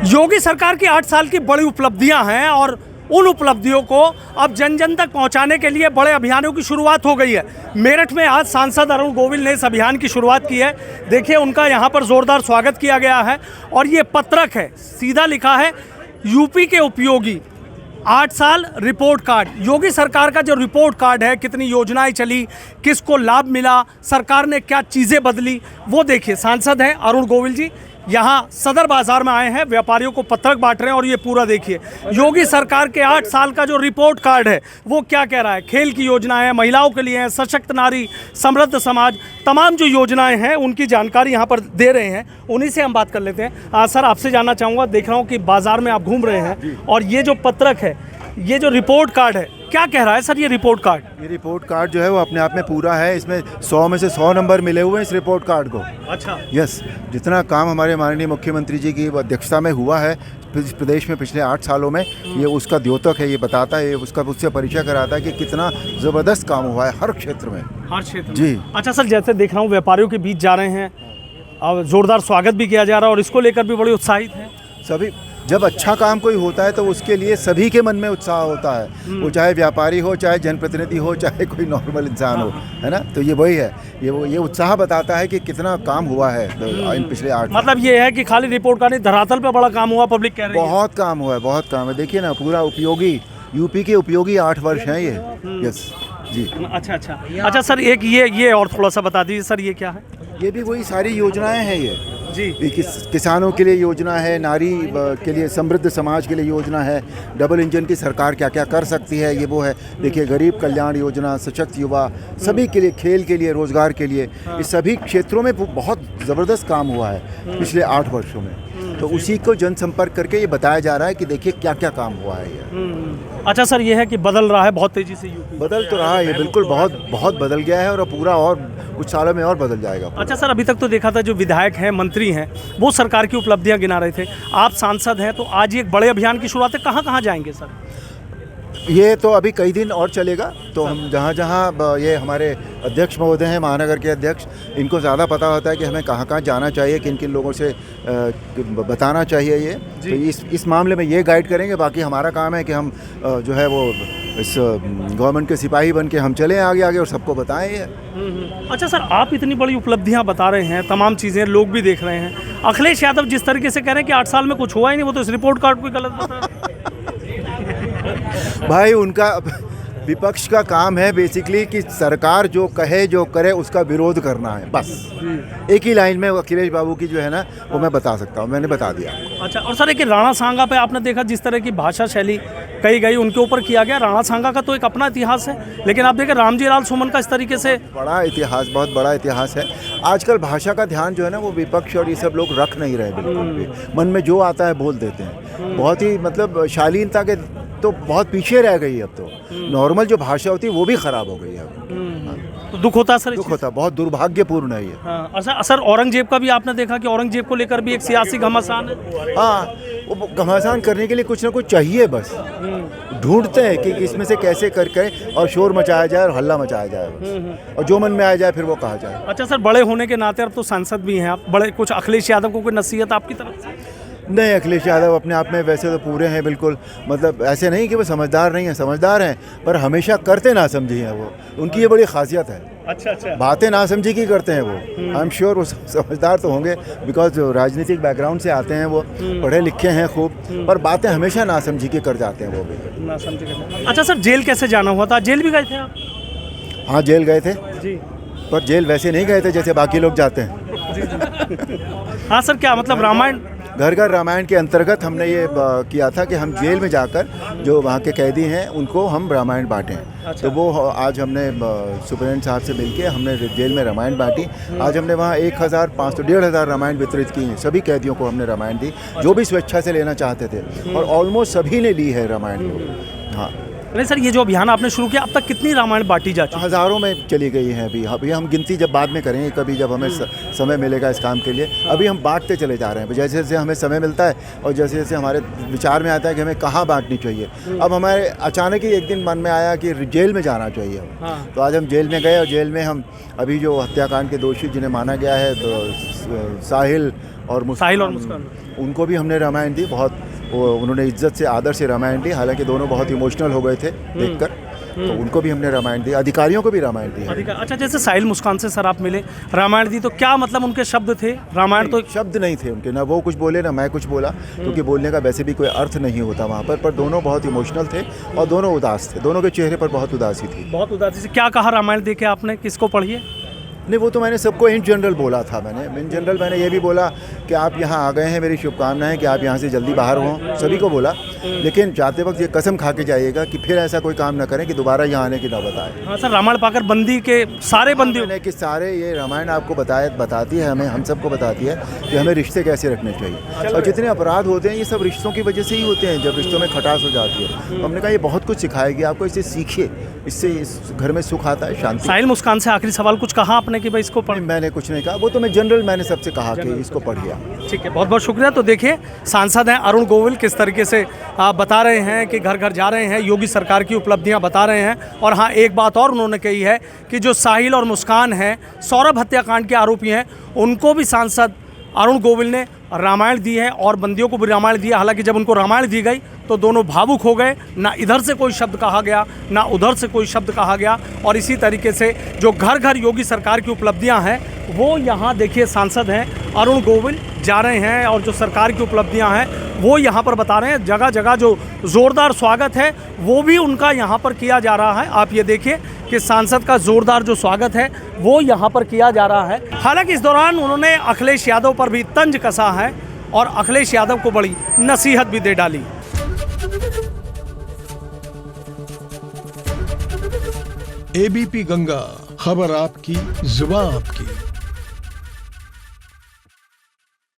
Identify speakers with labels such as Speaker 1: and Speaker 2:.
Speaker 1: योगी सरकार की 8 साल की बड़ी उपलब्धियां हैं और उन उपलब्धियों को अब जन जन तक पहुंचाने के लिए बड़े अभियानों की शुरुआत हो गई है। मेरठ में आज सांसद अरुण गोविल ने इस अभियान की शुरुआत की है। देखिए, उनका यहां पर जोरदार स्वागत किया गया है और ये पत्रक है, सीधा लिखा है यूपी के उपयोगी 8 साल रिपोर्ट कार्ड। योगी सरकार का जो रिपोर्ट कार्ड है, कितनी योजनाएं चली, किसको लाभ मिला, सरकार ने क्या चीज़ें बदली, वो देखिए। सांसद हैं अरुण गोविल जी, यहाँ सदर बाजार में आए हैं, व्यापारियों को पत्रक बांट रहे हैं और ये पूरा देखिए योगी सरकार के 8 साल का जो रिपोर्ट कार्ड है वो क्या कह रहा है। खेल की योजना है, महिलाओं के लिए है, सशक्त नारी, समृद्ध समाज, तमाम जो योजनाएं हैं उनकी जानकारी यहाँ पर दे रहे हैं। उन्हीं से हम बात कर लेते हैं। सर, आपसे जानना चाहूँगा, देख रहा हूँ कि बाजार में आप घूम रहे हैं और ये जो पत्रक है, ये जो रिपोर्ट कार्ड है, क्या कह रहा है सर ये रिपोर्ट कार्ड?
Speaker 2: ये रिपोर्ट कार्ड जो है वो अपने आप में पूरा है। इसमें 100 में से 100 नंबर मिले हुए हैं इस रिपोर्ट कार्ड को।
Speaker 1: अच्छा।
Speaker 2: यस, जितना काम हमारे माननीय मुख्यमंत्री जी की अध्यक्षता में हुआ है प्रदेश में पिछले 8 सालों में, ये उसका द्योतक है। ये बताता है, उसका उससे परिचय कराता है कि कितना ज़बरदस्त काम हुआ है हर क्षेत्र में।
Speaker 1: हर क्षेत्र
Speaker 2: जी।
Speaker 1: अच्छा सर, जैसे देख रहा हूँ व्यापारियों के बीच जा रहे हैं और जोरदार स्वागत भी किया जा रहा है और इसको लेकर भी बड़े उत्साहित हैं
Speaker 2: सभी। जब अच्छा काम कोई होता है तो उसके लिए सभी के मन में उत्साह होता है, वो चाहे व्यापारी हो, चाहे जनप्रतिनिधि हो, चाहे कोई नॉर्मल इंसान हो, है ना। तो ये वही है, ये उत्साह बताता है कि कितना काम हुआ है इन पिछले 8
Speaker 1: मतलब ये है कि खाली रिपोर्ट का नहीं, धरातल पे बड़ा काम हुआ, पब्लिक कह रही है।
Speaker 2: बहुत काम हुआ है, बहुत काम है। देखिए ना, पूरा उपयोगी, यूपी के उपयोगी 8 वर्ष हैं ये। यस जी।
Speaker 1: अच्छा सर, एक ये और थोड़ा सा बता दीजिए सर, ये क्या है?
Speaker 2: ये भी वही सारी योजनाएं हैं ये
Speaker 1: जी।
Speaker 2: किसानों के लिए योजना है, नारी के लिए, समृद्ध समाज के लिए योजना है, डबल इंजन की सरकार क्या क्या कर सकती है, ये वो है। देखिए, गरीब कल्याण योजना, सशक्त युवा, सभी के लिए, खेल के लिए, रोजगार के लिए, इस सभी क्षेत्रों में बहुत ज़बरदस्त काम हुआ है पिछले 8 वर्षों में। तो उसी को जनसंपर्क करके ये बताया जा रहा है कि देखिए क्या क्या काम हुआ है ये।
Speaker 1: अच्छा सर, ये है कि बदल रहा है बहुत तेजी से यूपी।
Speaker 2: बदल तो रहा है ये, बिल्कुल बहुत बदल गया है और पूरा और कुछ सालों में और बदल जाएगा।
Speaker 1: अच्छा सर, अभी तक तो देखा था जो विधायक हैं, मंत्री हैं, वो सरकार की उपलब्धियां गिना रहे थे। आप सांसद हैं तो आज ये एक बड़े अभियान की शुरुआत है, कहाँ कहाँ जाएंगे सर?
Speaker 2: ये तो अभी कई दिन और चलेगा। तो हम जहाँ जहाँ, ये हमारे अध्यक्ष महोदय हैं, महानगर के अध्यक्ष, इनको ज़्यादा पता होता है कि हमें कहाँ कहाँ जाना चाहिए, किन किन लोगों से बताना चाहिए ये। तो इस मामले में ये गाइड करेंगे। बाकी हमारा काम है कि हम जो है वो इस गवर्नमेंट के सिपाही बन के हम चलें आगे आगे और सबको बताएं ये।
Speaker 1: अच्छा सर, आप इतनी बड़ी उपलब्धियां बता रहे हैं, तमाम चीज़ें लोग भी देख रहे हैं। अखिलेश यादव जिस तरीके से कह रहे हैं कि 8 साल में कुछ हुआ ही नहीं, वो तो इस रिपोर्ट कार्ड को गलत बता रहे हैं।
Speaker 2: भाई, उनका विपक्ष का काम है बेसिकली कि सरकार जो कहे, जो करे, उसका विरोध करना है, बस। एक ही लाइन में अखिलेश बाबू की जो है ना, वो मैं बता सकता हूँ, मैंने बता दिया।
Speaker 1: अच्छा, और सर एक राणा सांगा पे आपने देखा जिस तरह की भाषा शैली कही गई, उनके ऊपर किया गया। राणा सांगा का तो एक अपना इतिहास है, लेकिन आप देखें रामजी लाल सुमन का इस तरीके से
Speaker 2: बड़ा इतिहास, बहुत बड़ा इतिहास है। आजकल भाषा का ध्यान जो है ना, वो विपक्ष और ये सब लोग रख नहीं रहे बिल्कुल भी। मन में जो आता है बोल देते हैं। बहुत ही मतलब शालीनता के तो बहुत पीछे रह गई है अब तो। नॉर्मल जो भाषा होती है वो भी खराब हो गई है अब।
Speaker 1: तो दुख होता है सर,
Speaker 2: दुख होता, बहुत दुर्भाग्यपूर्ण है ये।
Speaker 1: हाँ सर, औरंगजेब का भी आपने देखा कि औरंगजेब को लेकर भी एक सियासी घमासान है।
Speaker 2: हाँ, वो घमासान करने के लिए कुछ ना कुछ चाहिए, बस ढूंढते हैं कि इसमें से कैसे करके और शोर मचाया जाए और हल्ला मचाया जाए और जो मन में आ जाए फिर वो कहा जाए।
Speaker 1: अच्छा सर, बड़े होने के नाते अब तो सांसद भी हैं आप, बड़े कुछ अखिलेश यादव को कोई नसीहत आपकी तरफ से?
Speaker 2: नहीं, अखिलेश यादव अपने आप में वैसे तो पूरे हैं बिल्कुल। मतलब ऐसे नहीं कि वो समझदार नहीं है, समझदार हैं, पर हमेशा करते ना समझी हैं वो। उनकी ये बड़ी खासियत है।
Speaker 1: अच्छा।
Speaker 2: बातें ना समझी की करते हैं वो। आई एम श्योर वो समझदार तो होंगे, बिकॉज राजनीतिक बैकग्राउंड से आते हैं वो, पढ़े लिखे हैं खूब, पर बातें हमेशा ना समझी के कर जाते हैं वो भी।
Speaker 1: ना समझी। अच्छा सर, जेल कैसे जाना हुआ था? जेल भी गए थे आप?
Speaker 2: हाँ, जेल गए थे
Speaker 1: जी,
Speaker 2: पर जेल वैसे नहीं गए थे जैसे बाकी लोग जाते हैं।
Speaker 1: हाँ सर, क्या मतलब रामायण,
Speaker 2: घर घर रामायण के अंतर्गत हमने ये किया था कि हम जेल में जाकर जो वहाँ के कैदी हैं उनको हम रामायण बांटें। अच्छा। तो वो आज हमने सुप्रीटेंडेंट साहब से मिलके हमने जेल में रामायण बांटी। आज हमने वहाँ 1500 1,500 रामायण वितरित की हैं। सभी कैदियों को हमने रामायण दी, जो भी स्वेच्छा से लेना चाहते थे, और ऑलमोस्ट सभी ने ली है रामायण को। हाँ
Speaker 1: नहीं सर, ये जो अभियान आपने शुरू किया, अब तक कितनी रामायण बांटी जा चुकी?
Speaker 2: हज़ारों में चली गई हैं। अभी हम गिनती जब बाद में करेंगे, कभी जब हमें समय मिलेगा इस काम के लिए। अभी हम बांटते चले जा रहे हैं, जैसे जैसे हमें समय मिलता है और जैसे जैसे हमारे विचार में आता है कि हमें कहाँ बांटनी चाहिए। अब हमारे अचानक ही एक दिन मन में आया कि जेल में जाना चाहिए। तो आज हम जेल में गए और जेल में हम अभी जो हत्याकांड के दोषी जिन्हें माना गया है, तो साहिल और
Speaker 1: साहिल और मुस्कान।
Speaker 2: उनको भी हमने रामायण दी, बहुत उन्होंने इज्जत से आदर से रामायण दी, हालांकि दोनों बहुत इमोशनल हो गए थे देखकर, तो उनको भी हमने रामायण दी, अधिकारियों को भी रामायण दी है।
Speaker 1: अच्छा, जैसे साहिल मुस्कान से सर आप मिले, रामायण दी, तो क्या मतलब उनके शब्द थे? रामायण तो
Speaker 2: शब्द नहीं थे उनके, ना वो कुछ बोले ना मैं कुछ बोला, क्योंकि बोलने का वैसे भी कोई अर्थ नहीं होता वहाँ पर दोनों बहुत इमोशनल थे और दोनों उदास थे, दोनों के चेहरे पर बहुत उदासी थी।
Speaker 1: बहुत उदासी से क्या कहा रामायण देख के आपने, किसको पढ़िए?
Speaker 2: नहीं, वो तो मैंने सबको इन जनरल बोला था, इन जनरल मैंने ये भी बोला कि आप यहाँ आ गए हैं, मेरी शुभकामनाएं कि आप यहाँ से जल्दी बाहर हों, सभी को बोला, लेकिन जाते वक्त ये कसम खा के जाइएगा कि फिर ऐसा कोई काम ना करें कि दोबारा यहाँ आने की नौबत आए।
Speaker 1: हाँ सर, रामायण पाकर बंदी के सारे बंदी
Speaker 2: मैंने कि सारे ये रामायण आपको बताती है, हमें हम सबको बताती है कि हमें रिश्ते कैसे रखने चाहिए, और जितने अपराध होते हैं ये सब रिश्तों की वजह से ही होते हैं, जब रिश्तों में खटास हो जाती है। हमने कहा ये बहुत कुछ सिखाएगी आपको, इससे सीखिए, इससे इस घर में सुख आता है, शांति।
Speaker 1: साहिल मुस्कान से आखिरी सवाल कुछ कहा आपने कि भाई इसको पढ़?
Speaker 2: मैंने कुछ नहीं कहा, वो तो मैं जनरल मैंने सबसे कहा कि इसको पढ़िए।
Speaker 1: ठीक है, बहुत बहुत शुक्रिया। तो देखिए, सांसद हैं अरुण गोविल किस तरीके से बता रहे हैं कि घर घर जा रहे हैं, योगी सरकार की उपलब्धियां बता रहे हैं। और हाँ, एक बात और उन्होंने कही है कि जो साहिल और मुस्कान हैं, सौरभ हत्याकांड के आरोपी हैं, उनको भी सांसद अरुण गोविल ने रामायण दी है और बंदियों को भी रामायण दिया। हालांकि जब उनको रामायण दी गई तो दोनों भावुक हो गए, ना इधर से कोई शब्द कहा गया ना उधर से कोई शब्द कहा गया। और इसी तरीके से जो घर घर योगी सरकार की उपलब्धियां हैं, वो यहाँ देखिए सांसद हैं अरुण गोविल जा रहे हैं और जो सरकार की उपलब्धियां हैं वो यहाँ पर बता रहे हैं। जगह जगह जो ज़ोरदार स्वागत है वो भी उनका यहाँ पर किया जा रहा है। आप ये देखिए कि सांसद का ज़ोरदार जो स्वागत है वो यहाँ पर किया जा रहा है। हालांकि इस दौरान उन्होंने अखिलेश यादव पर भी तंज कसा है और अखिलेश यादव को बड़ी नसीहत भी दे डाली।
Speaker 3: एबीपी गंगा, खबर आपकी, जुबान आपकी।